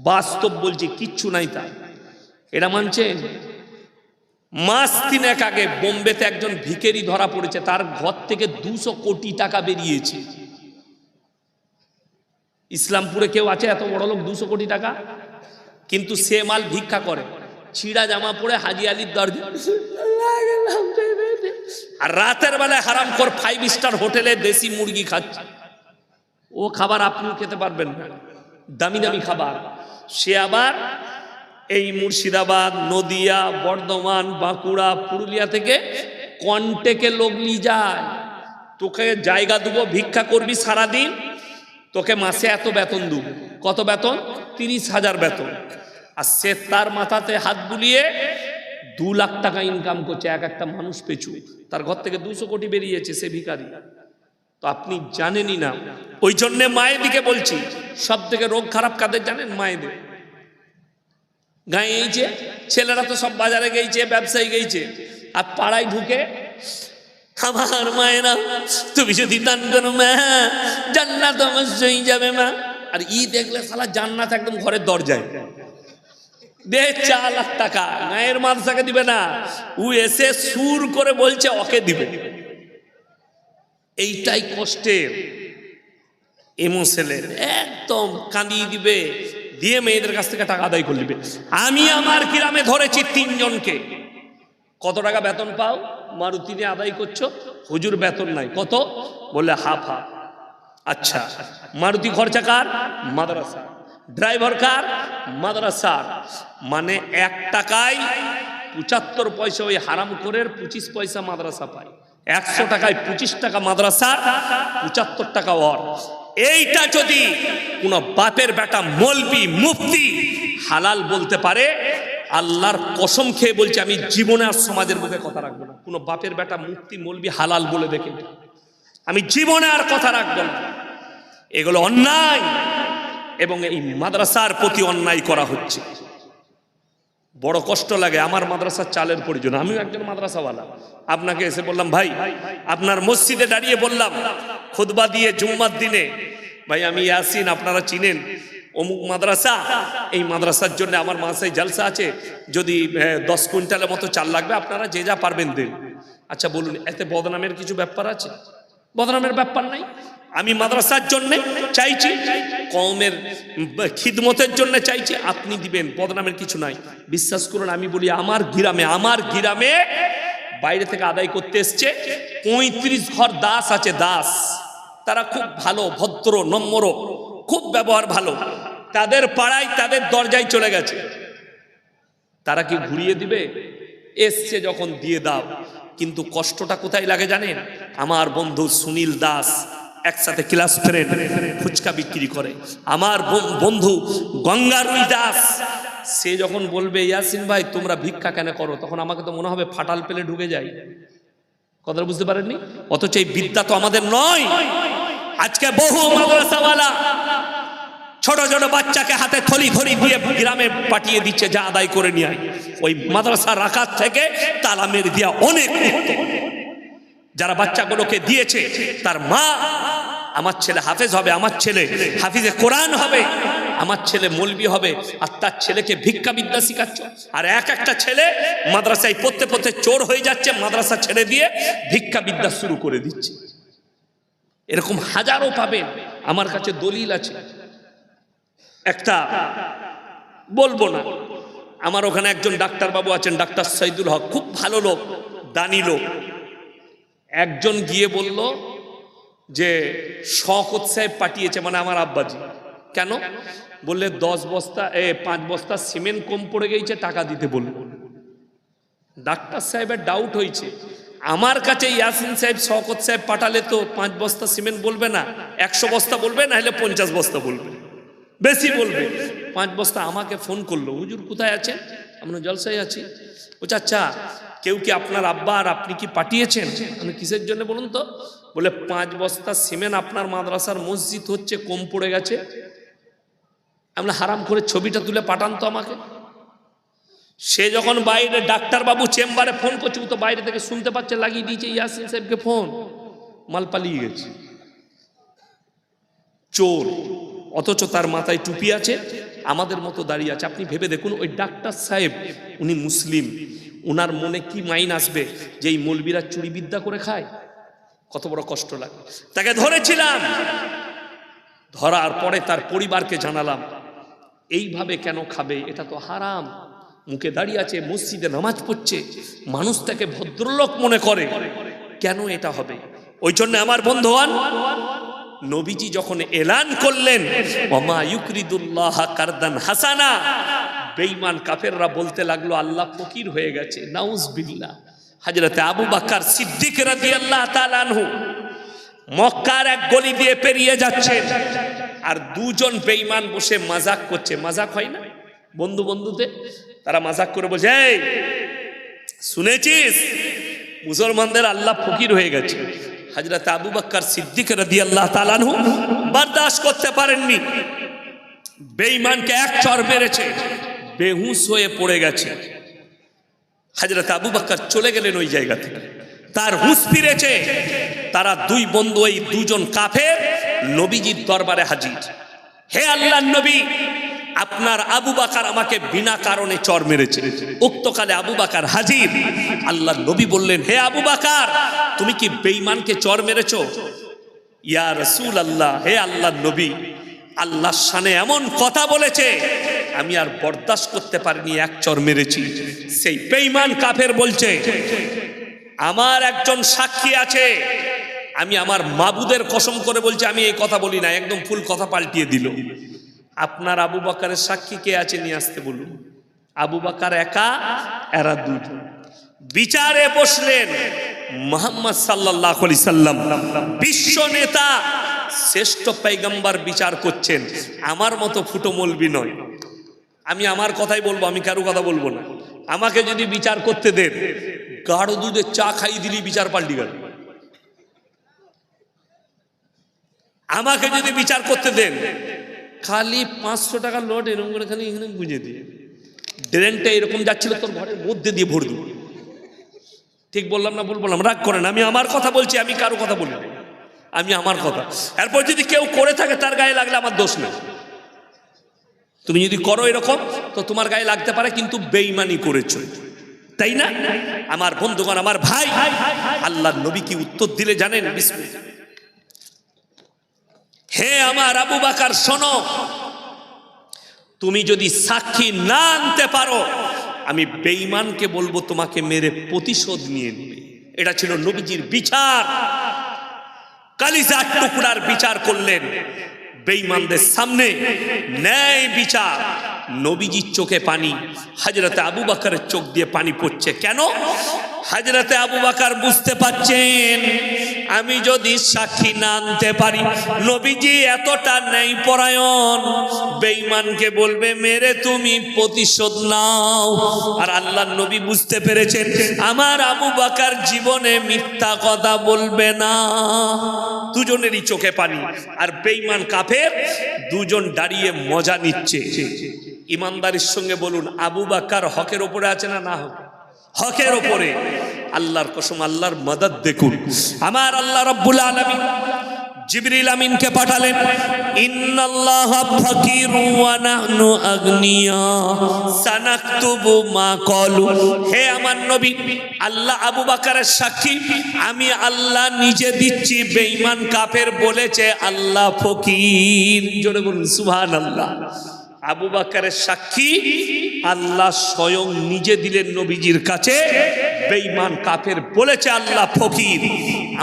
বাস্তব বলছি, কিচ্ছু নাই তাই। এটা মানছেন? মাস 3 আগে বোম্বেতে একজন ভিখারি ধরা পড়েছে, তার ঘর থেকে 200 কোটি টাকা বেরিয়েছে। ইসলামপুরে কেউ আছে এত বড় লোক 200 কোটি টাকা? কিন্তু সে মাল ভিক্ষা করে, ছিঁড়া জামা পরে হাজি আলীর দরজা, আর রাতের বেলায় হারামখোর 5 স্টার হোটেলে দেশি মুরগি খাচ্ছে। ও খাবার আপনিও খেতে পারবেন না, দামি দামি খাবার। সে আবার এই মুর্শিদাবাদ, নদিয়া, বর্ধমান, বাঁকুড়া, পুরুলিয়া থেকে কন্টেকে লোক নিয়ে যায়। তোকে জায়গা দেবো, ভিক্ষা করবি সারাদিন, তোকে মাসে এত বেতন দেবো। কত বেতন? 30,000 বেতন। আর সে তার মাথাতে হাত বুলিয়ে 2 লাখ টাকা ইনকাম করছে এক একটা মানুষ পেছু। তার ঘর থেকে 200 কোটি বেরিয়েছে, সে ভিখারি। তো আপনি জানেনই না। ওই জন্যে মায়ের দিকে বলছি, সব থেকে রোগ খারাপ কাদের জানেন? মায়েদের। গায়ে গেছে, ছেলেরা তো সব বাজারে গেছে, ব্যবসায়ী গেছে, আর পাড়ায় ঢুকে আমার মায়েরা তুমি যদি দান করো মা, জান্নাত অবশ্যই যাবে মা। আর দেখলে শালা জান্নাত একদম ঘরের দরজায়। দে 4 লাখ টাকা, গায়ের মাদ্রাসাকে দিবে না, ও এসে সুর করে বলছে ওকে দিবে। এইটাই কষ্টের। এমোশনের একদম কাঁদিয়ে দিবে, দিয়ে মেয়েদের কাছ থেকে টাকা আদায় করে দিবে। আমি আমার গ্রামে ধরেছি 3 জনকে। কত টাকা বেতন পাও? মারুতি নিয়ে আদায় করছো, হুজুর বেতন নাই। কত? বলে হাফ হাফ। আচ্ছা, মারুতি খরচা কার? মাদ্রাসা। ড্রাইভার কার? মাদ্রাসার। মানে 1 টাকায় 75 পয়সা ওই হারাম করে 25 পয়সা মাদ্রাসা পায়। 100 টাকায় 25 টাকা মাদ্রাসা, 75 টাকা ওর। এইটা যদি কোন বাপের বেটা মৌলবি মুফতি হালাল বলতে পারে, আল্লাহর কসম খেয়ে বলছি আমি জীবনে আর সমাজের মুখে কথা রাখবো না। কোন বাপের বেটা মুফতি মৌলবি হালাল বলে দেখে আমি জীবনে আর কথা রাখবো না। এগুলো অন্যায়, এবং এই মাদ্রাসার প্রতি অন্যায় করা হচ্ছে। বড় কষ্ট লাগে। আমার মাদ্রাসার চালের প্রয়োজন, আমিও একজন মাদ্রাসাওয়ালা। আপনাকে এসে বললাম ভাই, আপনার মসজিদে দাঁড়িয়ে বললাম খুতবা দিয়ে জুম্মার দিনে, ভাই আমি ইয়াসিন, আপনারা চিনেন অমুক মাদ্রাসা, এই মাদ্রাসার জন্য আমার মাসায় জালসা আছে, যদি 10 কুইন্টালের মতো চাল লাগবে, আপনারা যে যা পারবেন দেন। আচ্ছা বলুন, এতে বদনামের কিছু ব্যাপার আছে? বদনামের ব্যাপার নাই। আমি মাদ্রাসার জন্য চাইছি, কওমের খিদমতের জন্য চাইছি, আপনি দিবেন, বদনামের কিছু নাই। বিশ্বাস করুন, আমি বলি আমার গ্রামে বাইরে থেকে আদায় করতে এসছে 35 ঘর দাস আছে। দাস, তারা খুব ভালো, ভদ্র, নম্র, খুব ব্যবহার ভালো। তাদের পাড়ায়, তাদের দরজায় চলে গেছে। তারা কি ঘুরিয়ে দিবে? এসছে যখন দিয়ে দাও। কিন্তু কষ্টটা কোথায় লাগে জানেন? আমার বন্ধু সুনীল দাস একসাথে ক্লাস ফ্রেন্ড, ফুচকা বিক্রি করে। আমার বন্ধু গঙ্গারুই দাস, সে যখন বলবে ইয়াসিন ভাই তোমরা ভিক্ষা কেন করো, তখন আমাকে তো মনে হবে ফাটাল পেলে ঢুকে যাই। কথাটা বুঝতে পারেননি? অথচ এই বিদ্যা তো আমাদের নয়। আজকে বহু মাদ্রাসাওয়ালা ছোট ছোট বাচ্চাকে হাতে থলি ধরি দিয়ে গ্রামে পাঠিয়ে দিচ্ছে, যা আদায় করে নিয়ে আয়। ওই মাদ্রাসা রাখার থেকে তালামের দিয়া অনেক উত্তম। যারা বাচ্চাগুলোকে দিয়েছে, তার মা, আমার ছেলে হাফেজ হবে, আমার ছেলে হাফিজে কোরআন হবে, আমার ছেলে মৌলবি হবে, আর তার ছেলেকে ভিক্ষা বিদ্যা শিখাচ্ছ। আর একটা ছেলে মাদ্রাসায় পড়তে পড়তে চোর হয়ে যাচ্ছে, মাদ্রাসা ছেড়ে দিয়ে ভিক্ষা বিদ্যা শুরু করে দিচ্ছে। এরকম হাজারো পাবেন, আমার কাছে দলিল আছে। একটা বলবো না, আমার ওখানে একজন ডাক্তার বাবু আছেন, ডাক্তার সৈদুল হক, খুব ভালো লোক, দানি লোক। একজন গিয়ে বলল যে শওকত সাহেব পাঠিয়েছে, মানে আমার আব্বাজি। কেন? বললে 5 বস্তা সিমেন্ট কম পড়ে গেছে, টাকা দিতে বলল। ডাক্তার সাহেবের ডাউট হয়েছে, আমার কাছে ইয়াসিন সাহেব, শওকত সাহেব পাঠালে তো 5 বস্তা সিমেন্ট বলবে না, 100 বস্তা বলবে, না হলে 50 বস্তা বলবে, বেশি বলবে। 5 বস্তা আমাকে ফোন করলো, হুজুর কোথায় আছেন? আমরা জলসায় আছি। বলছে আচ্ছা, কেউ কি আপনার আব্বা আর আপনি কি পাঠিয়েছেন? আমি কিসের জন্য বলুন তো? বলে 5 বস্তা সিমেন্ট আপনার মাদ্রাসার মসজিদ হচ্ছে কম পড়ে গেছে। আমরা হারাম করে ছবিটা তুলে পাঠান তো আমাকে। সে যখন বাইরে ডাক্তার বাবু চেম্বারে ফোন করছে, ও তো বাইরে থেকে শুনতে পাচ্ছে, লাগিয়ে দিয়েছে ইয়াসিন সাহেবকে ফোন, মাল পালিয়ে গেছে। চোর, অথচ তার মাথায় টুপি আছে, আমাদের মতো দাঁড়িয়ে আছে। আপনি ভেবে দেখুন, ওই ডাক্তার সাহেব উনি মুসলিম, উনার মনে কি মাইন আসবে যে এই মৌলবীরা চুরি বিদ্যা করে খায়? কত বড় কষ্ট লাগে। তাকে ধরেছিলাম, ধরার পরে তার পরিবারকে জানালাম এইভাবে কেন খাবে, এটা তো হারাম। মুখে দাঁড়িয়ে আছে, মসজিদে নামাজ পড়ছে, মানুষ তাকে ভদ্রলোক মনে করে, কেন এটা হবে? ওই জন্য আমার বন্ধুগণ, নবীজি যখন এলান করলেন ওমা ইউকরিদুল্লাহ কারদান হাসানা, বেঈমান কাফেররা বলতে লাগলো আল্লাহ ফকির হয়ে গেছে, নাউজুবিল্লাহ। হযরতে আবু বকর সিদ্দিক রাদিয়াল্লাহু তাআলা আনহু মক্কার এক গলি দিয়ে পেরিয়ে যাচ্ছে, আর দুজন বেঈমান বসে মাজাক করছে। মাজাক হয় না বন্ধু বন্ধুতে, তারা মাজাক করে বলছে, এই শুনেছিস মুসলমানদের আল্লাহ ফকির হয়ে গেছে? হযরত আবু বকর সিদ্দিক রাদিয়াল্লাহু তাআলা আনহু বরদাশত করতে পারেননি, বেঈমানকে এক চড় মেরেছে, বেহুশ হয়ে পড়ে গেছে। হযরত আবু বকর চলে গেলেন ওই জায়গা থেকে, তার হুঁশ ফিরেছে। তারা দুই বন্ধু, এই দুজন কাফের নবীজির দরবারে হাজির। হে আল্লাহর নবী, আপনার আবু বকর আমাকে বিনা কারণে চড় মেরেছে। উক্তকালে আবু বকর হাজির। আল্লাহর নবী বললেন, হে আবু বকর, তুমি কি বেঈমানকে চড় মেরেছো? ইয়া রাসূলুল্লাহ, হে আল্লাহর নবী, আল্লাহর শানে এমন কথা বলেছে, আমি আর বরদাশত করতে পারিনি, এক চড় মেরেছি। সেই বেঈমান কাফের বলছে, আমার একজন সাক্ষী আছে, আমি আমার মাবুদের কসম করে বলছি আমি এই কথা বলি না। একদম ফুল কথা পাল্টিয়ে দিল। আপনার আবু বকরের সাক্ষী কে আছে, নিয়ে আসতে বলুন। আবু বকর একা, এরা দুজন। বিচারে বসলেন মুহাম্মদ সাল্লাল্লাহু আলাইহি সাল্লাম, বিশ্ব নেতা, শ্রেষ্ঠ পয়গম্বর বিচার করছেন। আমার মতো ফুটো মৌলবি নয়, আমি আমার কথাই বলবো, আমি কারো কথা বলবো না। আমাকে যদি বিচার করতে দেন, গাঢ় দুধে চা খাইয়ে দিলি বিচার পাল্টি গেল। আমাকে যদি বিচার করতে দেন, খালি 500 টাকার নোট এরকম করে খালি এখানে গুঁজে দিয়ে, ড্রেনটা এরকম যাচ্ছিল, তোর ঘরের মধ্যে দিয়ে ভরে দেবো। ঠিক বললাম না? বললাম, রাগ করেন। আমি আমার কথা বলছি, আমি কারো কথা বলি না, আমি আমার কথা। এরপর যদি কেউ করে থাকে তার গায়ে লাগলে আমার দোষ নেই। তুমি যদি করো এরকম, তো তোমার গায়ে লাগতে পারে, কিন্তু বেঈমানি করেছো, তাই না? আমার বন্ধুগণ, আমার ভাই, আল্লাহর নবী কি উত্তর দিলে জানেন? বিসমিল্লাহ। হে আমার আবু বকর, শোনো, তুমি যদি সাক্ষী না আনতে পারো, আমি বেঈমানকে বলবো তোমাকে মেরে প্রতিশোধ নিয়ে নেবে। এটা ছিল নবীজির বিচার। কালিজার টুকরার বিচার করলেন বেঈমানদের সামনে, ন্যায় বিচার। নবীজির চোখে পানি, হযরতে আবু বকরের চোখ দিয়ে পানি পড়ছে। কেন? হযরতে আবু বকর বুঝতে পারছেন, আমি যদি সাক্ষী না আনতে পারি, নবীজি এতটা ন্যায় পরায়ণ, বেঈমানকে বলবে মেরে তুমি প্রতিশোধ নাও। আর আল্লাহর নবী বুঝতে পেরেছেন, আমার আবু বকর জীবনে মিথ্যা কথা বলবে না। দুজনেরই চোখে পানি। আর বেঈমান কাফের দুজন দাঁড়িয়ে মজা নিচ্ছে। ইমানদারির সঙ্গে বলুন, আবু বকর হকের উপরে আছে না? না, হকের উপরে। আল্লাহর কসম, আল্লাহর মদদ দেখুন। আমার আল্লাহ রাব্বুল আলামিন জিবরিল আমিনকে পাঠালেন, ইন্নাল্লাহা ফাকিরু ওয়া নাহনু আগনিয়া সানাকতুবু মা ক্বালু। হে আমার নবী, আল্লাহ আবু বকরের সাক্ষী, আমি আল্লাহ নিজে দিচ্ছি, বেঈমান কাফের বলেছে আল্লাহ ফকির। জোরে বলুন সুবহানাল্লাহ। আবু বকরের সাক্ষী আল্লাহ স্বয়ং নিজে দিলেন নবীজির কাছে, বেঈমান কাফের বলেছে আল্লাহ ফকির।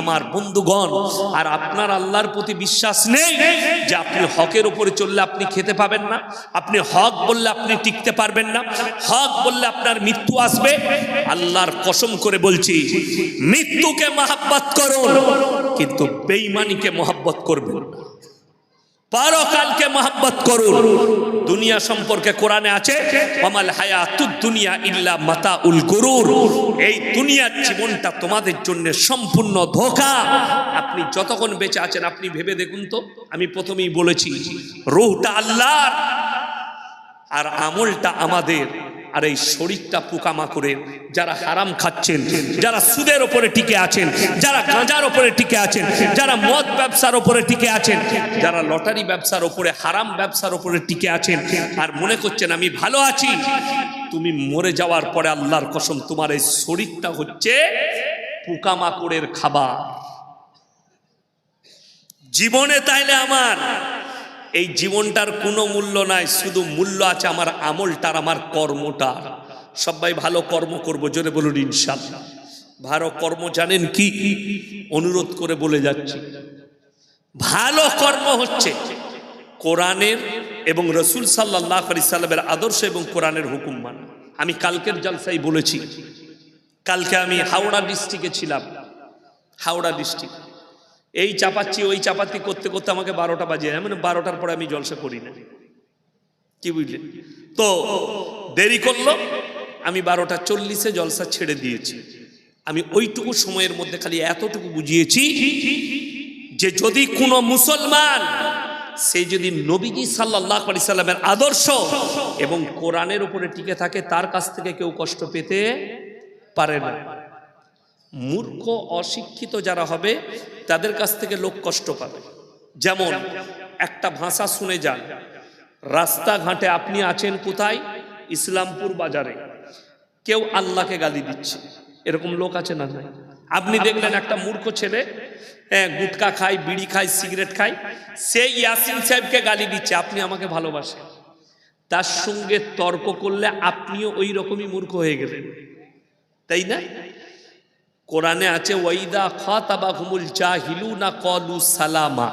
আমার বন্ধুগণ, আর আপনার আল্লাহর প্রতি বিশ্বাস নেই যে আপনি হকের উপরে চললে আপনি খেতে পাবেন না, আপনি হক বললে আপনি টিকতে পারবেন না, হক বললে আপনার মৃত্যু আসবে? আল্লাহর কসম করে বলছি, মৃত্যুকে মহব্বত করুন, কিন্তু বেঈমানিকে মহব্বত করবেন না। পরকালকে মহব্বত করুন। দুনিয়া সম্পর্কে কোরআনে আছে, ওয়ামাল হায়াতুদ দুনিয়া ইল্লা মাতাউল গুরুর। এই দুনিয়ার জীবনটা তোমাদের জন্য সম্পূর্ণ ধোঁকা। আপনি যতক্ষণ বেঁচে আছেন, আপনি ভেবে দেখুন তো, আমি প্রথমেই বলেছি, রূহটা আল্লাহর আর আমলটা আমাদের। আর এই শরীরটা পোকামাকড়ের। যারা হারাম খাচ্ছেন, যারা সুদের ওপরে টিকে আছেন, যারা গাঁজার ওপরে টিকে আছেন, যারা মদ ব্যবসার ওপরে টিকে আছেন, যারা লটারি ব্যবসার ওপরে, হারাম ব্যবসার ওপরে টিকে আছেন, আর মনে করছেন আমি ভালো আছি, তুমি মরে যাওয়ার পরে আল্লাহর কসম তোমার এই শরীরটা হচ্ছে পোকামাকড়ের খাবার। জীবনে তাইলে আমার এই জীবনটার কোনো মূল্য নাই, শুধু মূল্য আছে আমার আমলটার, আমার কর্মটার। সবাই ভালো কর্ম করব, জোরে বলুন ইনশাআল্লাহ। ভালো কর্ম জানেন কি? অনুরোধ করে বলে যাচ্ছি, ভালো কর্ম হচ্ছে কোরআনের এবং রসুল সাল্লাল্লাহু আলাইহি সাল্লামের আদর্শ এবং কোরআনের হুকুম মানা। আমি কালকের জলসায় বলেছি, কালকে আমি হাওড়া ডিস্ট্রিক্টে ছিলাম। হাওড়া ডিস্ট্রিক্ট এই চাপাচ্ছি ওই চাপাতি করতে করতে আমাকে 12টা বাজে, মানে 12টার পরে আমি জলসা করি না, কি বুঝলেন তো? দেরি করলো, আমি 12:40 জলসা ছেড়ে দিয়েছি। আমি ওইটুকু সময়ের মধ্যে খালি এতটুকু বুঝিয়েছি যে যদি কোনো মুসলমান সে যদি নবীজি সাল্লাল্লাহু আলাইহি সাল্লামের আদর্শ এবং কোরআনের উপরে টিকে থাকে, তার কাছ থেকে কেউ কষ্ট পেতে পারে না। মূর্খ অশিক্ষিত যারা হবে তাদের কাছ থেকে লোক কষ্ট পাবে। যেমন একটা ভাষা শুনে যান, রাস্তাঘাটে আপনি আছেন কোথায়? ইসলামপুর বাজারে, কেউ আল্লাহকে গালি দিচ্ছে, এরকম লোক আছে না? আপনি দেখলেন একটা মূর্খ ছেলে গুটকা খায়, বিড়ি খায়, সিগারেট খায়, সে ইয়াসিন সাহেবকে গালি দিচ্ছে, আপনি আমাকে ভালোবাসেন, তার সঙ্গে তর্ক করলে আপনিও ওই রকমই মূর্খ হয়ে গেলেন, তাই না? কোরআনে আছে ওয়াইদা খাতাবাহুমুল জাহিলুনা ক্বালু সালামা,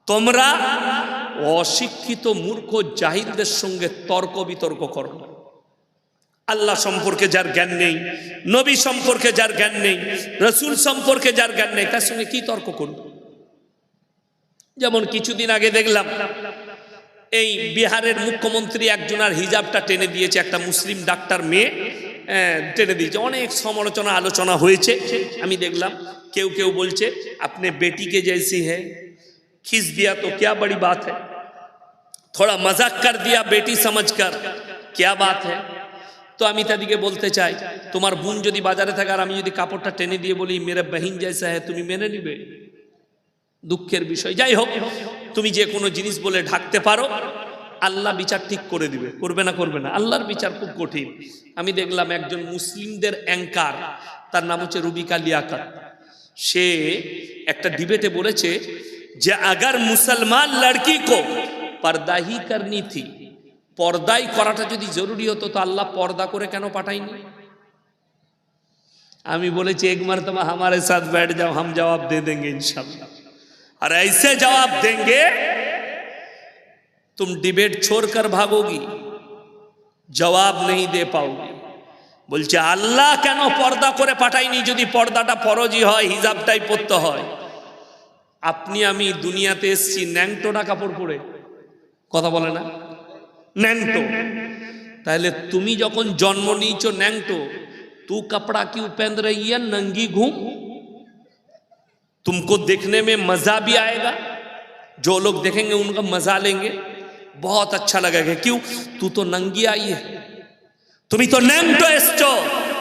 তোমরা অশিক্ষিত মূর্খ জাহিলদের সঙ্গে তর্ক বিতর্ক করো না। আল্লাহ সম্পর্কে যার জ্ঞান নেই, নবী সম্পর্কে যার জ্ঞান নেই, রসুল সম্পর্কে যার জ্ঞান নেই, তার সঙ্গে কি তর্ক করব? যেমন কিছুদিন আগে দেখলাম এই বিহারের মুখ্যমন্ত্রী একজনের হিজাবটা টেনে দিয়েছে, একটা মুসলিম ডাক্তার মেয়ে টেনে দিয়েছে, অনেক সমালোচনা আলোচনা হয়েছে। আমি দেখলাম কেউ কেউ বলছে আপনি বেটিকে জैसी है, खींच दिया तो क्या बड़ी बात है, थोड़ा मजाक कर दिया बेटी समझकर, क्या बात है। তো আমি তাদেরকে বলতে চাই, তোমার বোন যদি বাজারে থাকে আর আমি যদি কাপড়টা টেনে দিয়ে বলি মেরে বহিন জैसा है, তুমি মেনে নিবে? দুঃখের বিষয়। যাই হোক, তুমি যে কোনো জিনিস বলে ঢাকতে পারো, আল্লাহ বিচার ঠিক করে দিবে। করবে না? করবে না? আল্লাহর বিচার খুব কঠিন। আমি দেখলাম একজন মুসলিমদের অ্যাঙ্কার, তার নাম হচ্ছে রুবিকা লিয়াকত, সে একটা ডিবেটে বলেছে যে আগার মুসলমান লড়কি কো পর্দা হি করনি থি, পর্দাই করাটা যদি জরুরি হতো তো আল্লাহ পর্দা করে কেন পাঠায়নি? আমি বলেছি এক মরতবা हमारे साथ बैठ जाओ, हम जवाब दे देंगे इंशाल्लाह, और ऐसे जवाब देंगे तुम डिबेट छोड़कर भागोगी, जवाब नहीं दे पाओगी। বলছে আল্লাহ কেন পর্দা করে পাঠায়নি? যদি পর্দাটা ফরজি হয়, হিজাবটাই পরতে হয়। আপনি আমি দুনিয়াতে এসেছি ন্যাংটোটা কাপড় পরে, কথা বলে না? ন্যাংটো। তাহলে তুমি যখন জন্ম নিয়েছো ন্যাংটো, तू कपड़ा क्यों पहन रही है नंगी घूम? तुमको देखने में मजा भी आएगा, जो लोग देखेंगे उनका मजा लेंगे, बहुत अच्छा लगेगा। क्यों? तू तो नंगी आई है, তুমি তো ন্যাংটো এসছো,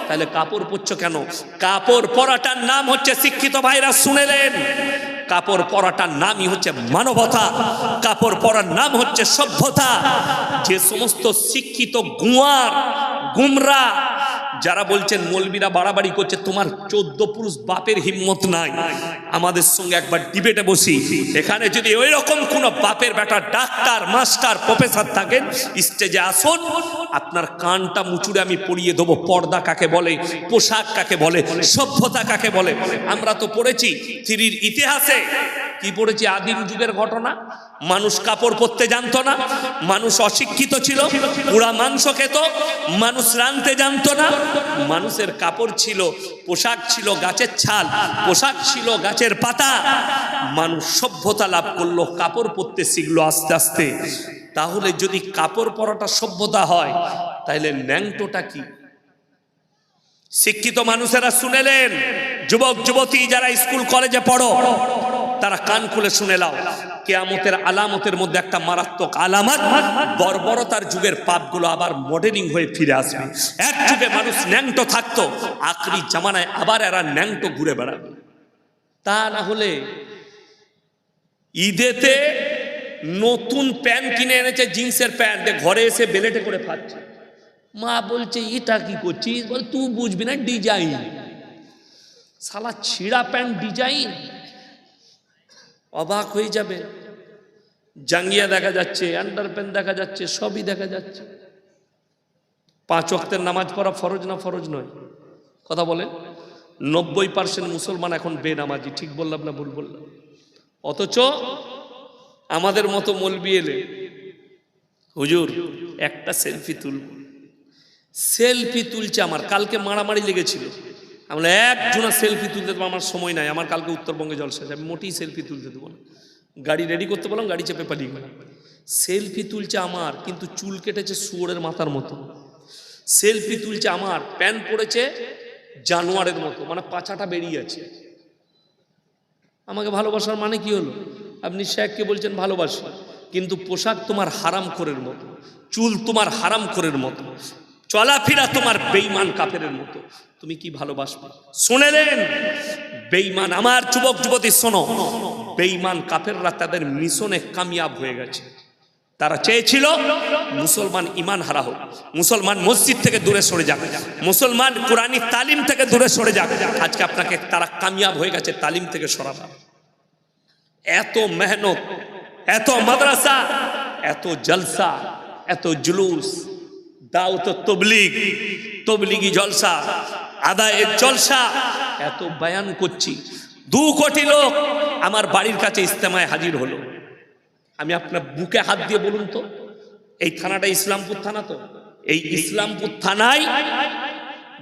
তাহলে কাপড় পরছো কেন? কাপড় পরাটার নাম হচ্ছে, শিক্ষিত ভাইরা শুনেলেন, কাপড় পরাটার নামই হচ্ছে মানবতা, কাপড় পরার নাম হচ্ছে সভ্যতা। যে সমস্ত শিক্ষিত গুয়ার গুমরা যারা বলছেন মৌলবীরা বাড়াবাড়ি করছে, তোমার 14 পুরুষ বাপের হিম্মত নাই, আমাদের সঙ্গে একবার ডিবেটে বসি। এখানে যদি ওই রকম কোন বাপের বেটা ডাক্তার, মাস্টার, প্রফেসর থাকেন, স্টেজে আসুন, আপনার কানটা মুচুড়ে আমি পড়িয়ে দেবো পর্দা কাকে বলে, পোশাক কাকে বলে, সভ্যতা কাকে বলে। আমরা তো পড়েছি থ্রির ইতিহাসে, কি পড়েছি? আদিম যুগের ঘটনা। মানুষ কাপড় পরতে জানতো না, মানুষ অশিক্ষিত ছিল, পুরা মাংস খেত, মানুষ রাঁধতে জানতো না, মানুষের কাপড় ছিল, পোশাক ছিল গাছের ছাল, পোশাক ছিল গাছের পাতা। মানুষ সভ্যতা লাভ করলো, কাপড় পরতে শিখলো আস্তে আস্তে। তাহলে যদি কাপড় পরাটা সভ্যতা হয়, তাহলে ন্যাংটোটা কি? শিক্ষিত মানুষেরা শুনেলেন, যুবক যুবতী যারা স্কুল কলেজে পড়ো, তারা কান খুলে শুনে নাও, কিয়ামতের আলামতের মধ্যে একটা মারাত্মক আলামত, বর্বরতার যুগের পাপগুলো আবার মডেলিং হয়ে ফিরে আসবে। এক যুগে মানুষ ন্যাংটো থাকতো, আখরি জামানায় আবার এরা ন্যাংটো ঘুরে বেড়াবে। তা না হলে ঈদেতে নতুন প্যান্ট কিনে এনেছে, জিন্সের প্যান্ট, ঘরে এসে বেলেটে করে খাচ্ছে। মা বলছে এটা কি করছিস? বল তুই বুঝবি না, ডিজাইন। শালা ছিঁড়া প্যান্ট ডিজাইন, অবাক হয়ে যাবে। জাঙ্গিয়া দেখা যাচ্ছে, আন্ডার প্যান্ট দেখা যাচ্ছে, সবই দেখা যাচ্ছে। 5 ওয়াক্তের নামাজ পড়া ফরজ না ফরজ নয়? কথা বলেন। 90% মুসলমান এখন বেনামাজি। ঠিক বললাম না ভুল বললাম? অথচ আমাদের মতো মৌলবি এলে, হুজুর একটা সেলফি তুলব, সেলফি তুলছে। আমার কালকে মারামারি লেগেছিল, আমরা একজনা সেলফি তুলতে দেবো, আমার সময় নাই, আমার কালকে উত্তরবঙ্গে জলসা আছে, আমি মোটেই সেলফি তুলতে দেবো না। গাড়ি রেডি করতে বললাম, গাড়ি চেপে পালিয়ে গেলাম। সেলফি তুলছে আমার, কিন্তু চুল কেটেছে শুয়োরের মাথার মতো। সেলফি তুলছে আমার, প্যান্ট পরেছে জানোয়ারের মতো, মানে পাছাটা বেরিয়ে আছে। আমাকে ভালোবাসার মানে কি হলো? আপনি শেখকে বলছেন ভালোবাসা, কিন্তু পোশাক তোমার হারাম খোরের মতো, চুল তোমার হারাম খোরের মতো, চলাফেরা তোমার বেঈমান কাফেরের মতো। তুমি কি ভালোবাসবে? শুনেলেন বেঈমান, আমার যুবক যুবতী শোনো, বেঈমান কাফেররা তাদের মিশনে কামিয়াব হয়ে গেছে। তারা চেয়েছিল মুসলমান ইমান হারা হোক, মুসলমান মসজিদ থেকে দূরে সরে যাক, মুসলমান কোরআনী তালিম থেকে দূরে সরে যাক। আজকে আপনাকে তারা কামিয়াব হয়ে গেছে তালিম থেকে সরাবার। এত মেহনত, এত মাদ্রাসা, এত জলসা, এত জুলুস, দাওয়াত তবলিগ, তবলিগি জলসা, আদায়ের জলসা, এত বয়ান করছি। 2 কোটি লোক আমার বাড়ির কাছে ইজতেমায় হাজির হলো। আমি আপনার বুকে হাত দিয়ে বলুন তো, এই থানাটা ইসলামপুর থানা তো? এই ইসলামপুর থানায়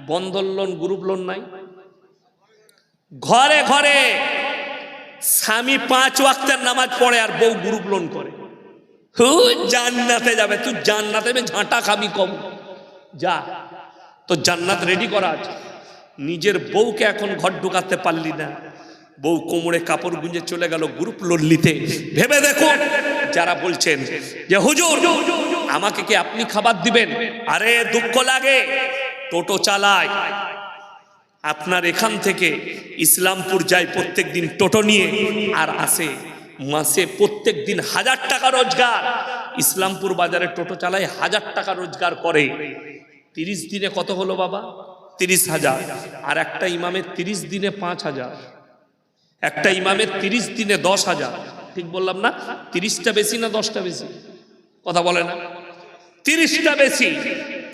বন্ধন লোন, গ্রুপ লোন নাই? ঘরে ঘরে স্বামী 5 ওয়াক্তের নামাজ পড়ে আর বউ গ্রুপ লোন করে। জান্নাতে যাবে, তুই জান্নাতে ঝাঁটা খাবি কম, যা তো জান্নাত রেডি করা আছে। নিজের বউকে এখন ঘর ঢুকাতে পারলি না, বউ কোমরে কাপড় গুঁজে চলে গেল গ্রুপ লোন নিতে। ভেবে দেখুন, যারা বলছেন যে হুজুর আমাকে কি আপনি খাবার দিবেন, আরে দুঃখ লাগে, টোটো চালায়, আপনার এখান থেকে ইসলামপুর যায় প্রত্যেক দিন টোটো নিয়ে, আর আসে মাসে প্রত্যেক দিন 1000 টাকা রোজগার। ইসলামপুর বাজারে টোটো চালায়, 1000 টাকা রোজগার করে। 30 দিনে কত হলো বাবা? 30,000। আর একটা ইমামের 30 দিনে 5,000, একটা ইমামের 30 দিনে 10,000। ঠিক বললাম না? 30টা বেশি না 10টা বেশি? কথা বলে না? 30টা বেশি।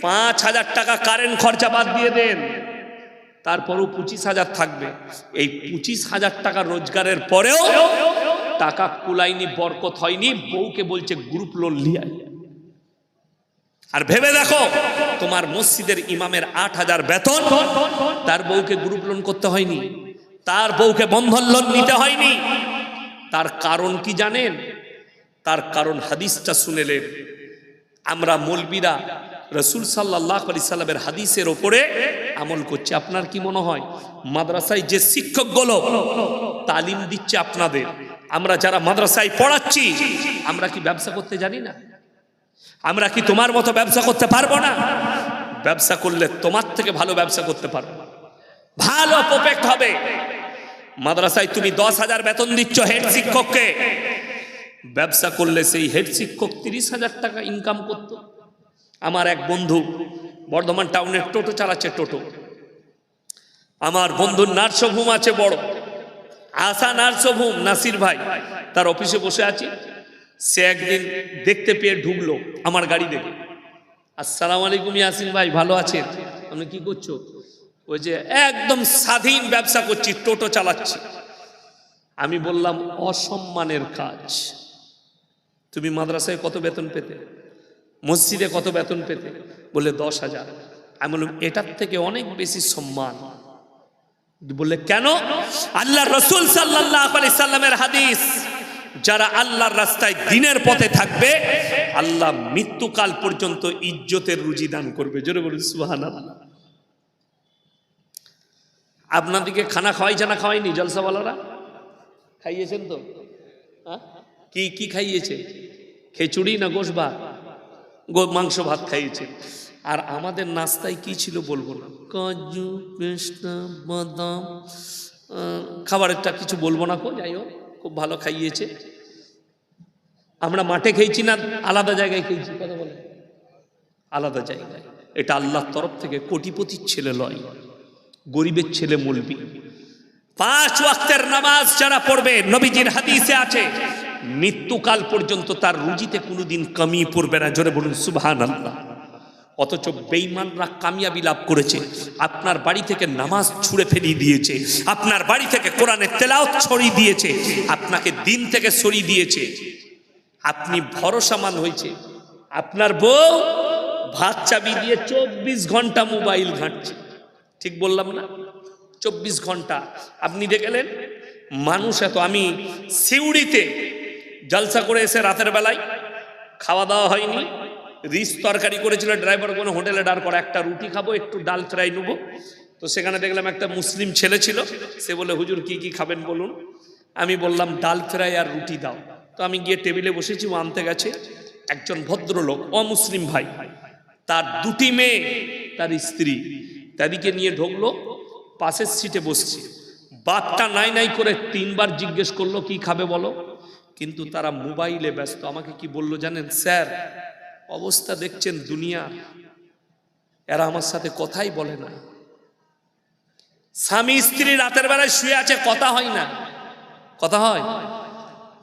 5,000 টাকা কারেন্ট খরচা বাদ দিয়ে দেন, তারপরও 25,000 থাকবে। এই 25,000 টাকা রোজগারের পরেও টাকা কুলাইনি, বরকত হয়নি, বউকে বলছে গ্রুপ লোন লিয়াই। আর ভেবে দেখো, তোমার মসজিদের ইমামের 8,000 বেতন, তার বউকে গ্রুপ লোন করতে হয়নি, তার বউকে বন্ধন লোন নিতে হয়নি। তার কারণ কি জানেন? তার কারণ হাদিসটা শুনেলেন। আমরা মৌলবীরা রাসূল সাল্লাল্লাহু আলাইহি সাল্লামের হাদিসের ওপরে আমল করছি। আপনার কি মনে হয় মাদ্রাসায় যে শিক্ষকগুলো তালিম দিচ্ছে আপনাদের, আমরা যারা মাদ্রাসায় পড়াচ্ছি, আমরা কি ব্যবসা করতে জানি না? আমরা কি তোমার মতো ব্যবসা করতে পারবো না? ব্যবসা করলে তোমার থেকে ভালো ব্যবসা করতে পারবো, ভালো প্রফিট হবে। মাদ্রাসায় তুমি 10,000 বেতন দিচ্ছ হেড শিক্ষককে, ব্যবসা করলে সেই হেড শিক্ষক 30,000 টাকা ইনকাম করত। আমার এক বন্ধু বর্ধমান টাউনের টোটো চালাচ্ছে, টোটো। আমার বন্ধুর নার্সিংহোম আছে বড়, আশা নার্সিংহোম, নাসির ভাই, তার অফিসে বসে আছি। সে একদিন দেখতে পেয়ে ঢুকলো আমার গাড়ি দেখে। আসসালামু আলাইকুম ইয়াসিন ভাই, ভালো আছেন? আপনি কি করছো? ওই যে একদম স্বাধীন ব্যবসা করছি, টোটো চালাচ্ছি। আমি বললাম অসম্মানের কাজ। তুমি মাদ্রাসায় কত বেতন পেতে, মসজিদে কত বেতন পেতে? বলে 10,000। আমি বললাম এটার থেকে অনেক বেশি সম্মান। বললে কেন? আল্লাহর রাসূল সাল্লাল্লাহু আলাইহি সাল্লামের হাদিস, যারা আল্লাহর রাস্তায় দ্বীনের পথে থাকবে, আল্লাহ মৃত্যুকাল পর্যন্ত ইজ্জতের রুজি দান করবে। জোরে বলুন সুবহানাল্লাহ। আপনাদেরকে খানা খাওয়াইছে না খাওয়াইনি জলসাওয়ালারা? খাইয়েছেন তো? হ্যাঁ, কি কি খাইয়েছে? খিচুড়ি না গোশ ভাত? মাংস ভাত খাইয়েছে। আর আমাদের নাস্তায় কি ছিল বলবো না, কাজু পেস্তা বাদাম, খাবারেরটা কিছু বলবো না, যাই হোক খুব ভালো খাইয়েছে। আমরা মাঠে খেয়েছি না আলাদা জায়গায় খেয়েছি? কথা বলে আলাদা জায়গায়। এটা আল্লাহর তরফ থেকে, কোটিপতির ছেলে লয়, গরিবের ছেলে মলবি। 5 ওয়াক্তের নামাজ যারা পড়বে, নবীজির হাদিসে আছে মৃত্যুকাল পর্যন্ত তার রুজিতে কোনোদিন কমি পড়বে না। জোরে বলুন সুবহানাল্লাহ। অথচ বেঈমানরা কামিয়াবি লাভ করেছে। আপনার বাড়ি থেকে নামাজ ছুঁড়ে ফেলিয়ে দিয়েছে, আপনার বাড়ি থেকে কোরআনের তেলাওয়াত ছড়িয়ে দিয়েছে, আপনাকে দিন থেকে সরিয়ে দিয়েছে। আপনি ভরসামান হয়েছে, আপনার বউ ভাত চাবি দিয়ে 24 ঘন্টা মোবাইল ঘাঁটছে। ঠিক বললাম না? 24 ঘন্টা আপনি দেখলেন মানুষ এত। আমি সিউড়িতে জলসা করে এসে রাতের বেলায় খাওয়া দাওয়া হয়নি, রিস তরকারি করেছিল, ড্রাইভার কোনো হোটেলে দাঁড় করা, একটা রুটি খাবো একটু ডাল ফ্রাই নেবো। তো সেখানে দেখলাম একটা মুসলিম ছেলে ছিল, সে বলে হুজুর কি কি খাবেন বলুন। আমি বললাম ডাল ফ্রাই আর রুটি দাও। তো আমি গিয়ে টেবিলে বসেছি, ও আনতে গেছে। একজন ভদ্রলোক অমুসলিম ভাই, তার 2টি মেয়ে, তার স্ত্রী, তাদেরকে নিয়ে ঢুকলো, পাশের সিটে বসছে। বাপটা নাই নাই করে 3 বার জিজ্ঞেস করলো কি খাবে বলো, কিন্তু তারা মোবাইলে ব্যস্ত। আমাকে কি বললো জানেন? স্যার অবস্থা দেখছেন দুনিয়া, এরা আমার সাথে কথাই বলে না। স্বামী স্ত্রী রাতের বেলায় শুয়ে আছে, কথা হয় না। কথা হয়?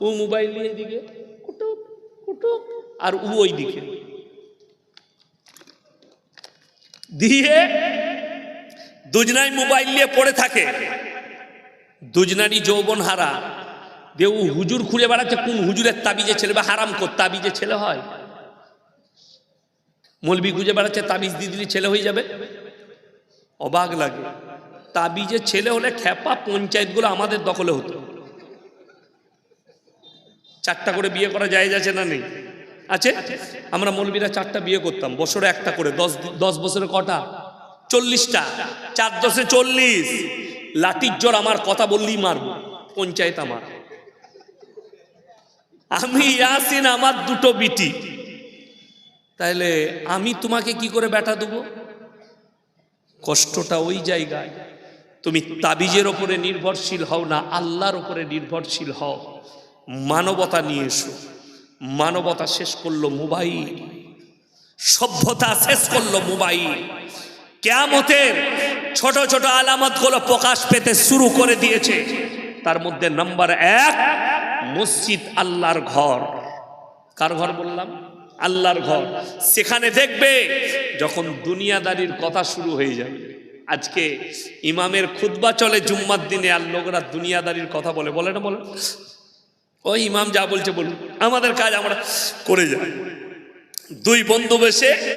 ও মোবাইল নিয়ে এদিকে কুটুক কুটুক, আর ও ওই দিকে দিয়ে দুজনাই মোবাইল নিয়ে পড়ে থাকে। দুজনারই যৌবন হারা। দেউ হুজুর খুঁজে বেড়াচ্ছে কোন হুজুরের তাবিজে ছেলে, বা হারাম কর তাবিজে ছেলে হয়। মৌলবি খুঁজে বেড়াচ্ছে তাবিজ দিয়ে দিলে ছেলে হয়ে যাবে। অবাক লাগে। তাবিজে ছেলে হলে খেপা পঞ্চায়েতগুলো আমাদের দখলে হতো। 4টা করে বিয়ে করা যায় আছে না নেই? আছে। আমরা মৌলবীরা 4টা বিয়ে করতাম, বছরে একটা করে। 10 বছরে কটা? 40টা। 4 10 40। লাঠির জোর, আমার কথা বললেই মারবো, পঞ্চায়েত আমার। আমি ইয়াসিন, আমার 2টো বিটি, তাইলে আমি তোমাকে কি করে বেটা দেবো? কষ্টটা ওই জায়গায়। তুমি তাবিজের ওপরে নির্ভরশীল হও না, আল্লাহর ওপরে নির্ভরশীল হও। মানবতা নিয়ে এসো। মানবতা শেষ করলো মোবাইল, সভ্যতা শেষ করলো মোবাইল। কিয়ামতের ছোট ছোট আলামতগুলো প্রকাশ পেতে শুরু করে দিয়েছে। তার মধ্যে নাম্বার 1 মসজিদ, আল্লাহর ঘর। কার ঘর বললাম? আল্লাহর ঘর। সেখানে দেখবে যখন দুনিয়াদারির কথা শুরু হয়ে যাবে। আজকে ইমামের খুতবা চলে জুম্মার দিনে, আর লোকরা দুনিয়াদারির কথা বলে, বলে না? বলে ওই ইমাম যা বলছে বলুন, আমাদের কাজ আমরা করে যাই। 2 বন্ধু বসে